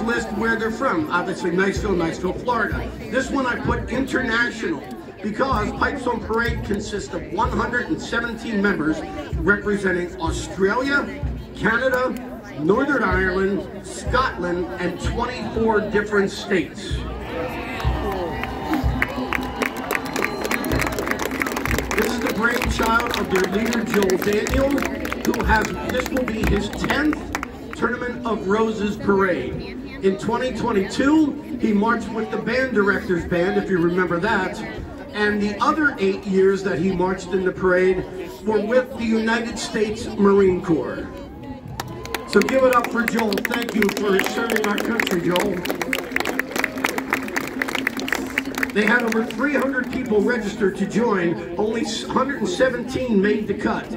list where they're from. Obviously, Niceville, Florida. This one I put international because Pipes on Parade consists of 117 members representing Australia, Canada, Northern Ireland, Scotland, and 24 different states. This is the brainchild of their leader, Joel Daniel, who has, this will be his 10th Tournament of Roses Parade. In 2022, he marched with the band director's band, if you remember that, and the other 8 years that he marched in the parade were with the United States Marine Corps. So give it up for Joel. Thank you for serving our country, Joel. They had over 300 people registered to join. Only 117 made the cut.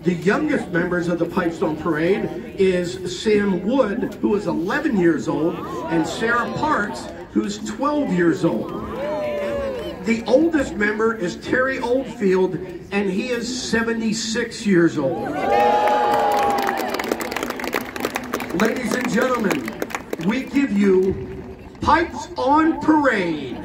The youngest members of the Pipestone Parade is Sam Wood, who is 11 years old, and Sarah Parks, who's 12 years old. The oldest member is Terry Oldfield, and he is 76 years old. Ladies and gentlemen, we give you Pipes on Parade.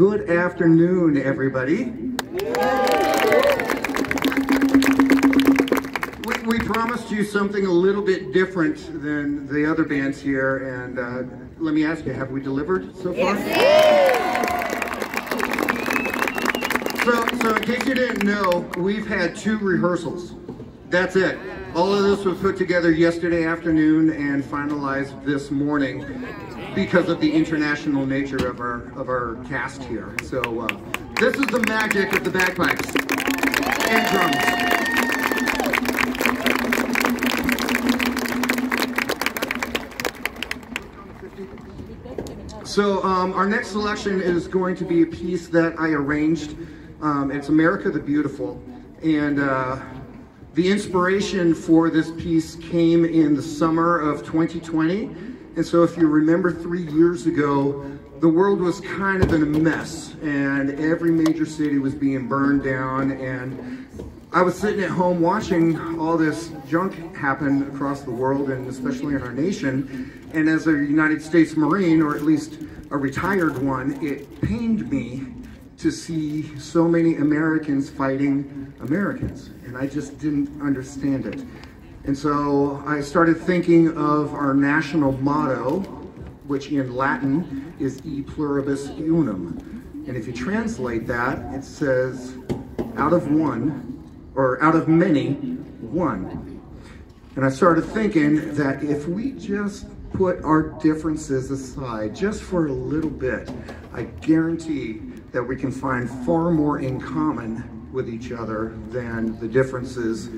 Good afternoon, everybody. We promised you something a little bit different than the other bands here, and let me ask you, have we delivered so far? So in case you didn't know, we've had 2 rehearsals. That's it. All of this was put together yesterday afternoon and finalized this morning because of the international nature of our cast here. So this is the magic of the bagpipes and drums. So our next selection is going to be a piece that I arranged. It's America the Beautiful, and the inspiration for this piece came in the summer of 2020. And so if you remember 3 years ago, the world was kind of in a mess, and every major city was being burned down, and I was sitting at home watching all this junk happen across the world, and especially in our nation. And as a United States Marine, or at least a retired one, it pained me to see so many Americans fighting Americans. And I just didn't understand it. And so I started thinking of our national motto, which in Latin is E pluribus unum. And if you translate that, it says, out of one, or out of many, one. And I started thinking that if we just put our differences aside just for a little bit, I guarantee that we can find far more in common with each other than the differences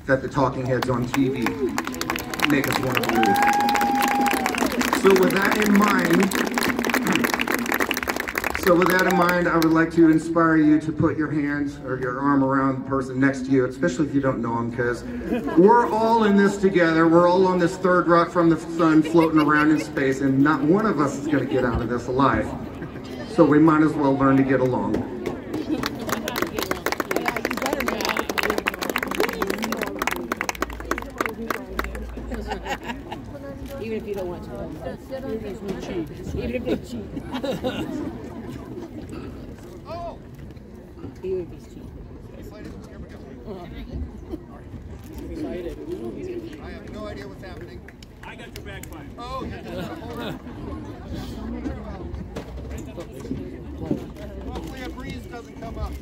that the talking heads on TV make us want to believe. So with that in mind, I would like to inspire you to put your hands or your arm around the person next to you, especially if you don't know them, because we're all in this together. We're all on this third rock from the sun floating around in space, and not one of us is going to get out of this alive. So we might as well learn to get along. Even if you don't want to. Even if they cheat. Oh! Even if he's cheating. Excited. I have no idea what's happening. I got your bagpipe. Oh, you're just hopefully a breeze doesn't come up.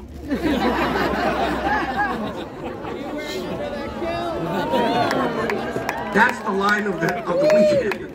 That's the line of the weekend.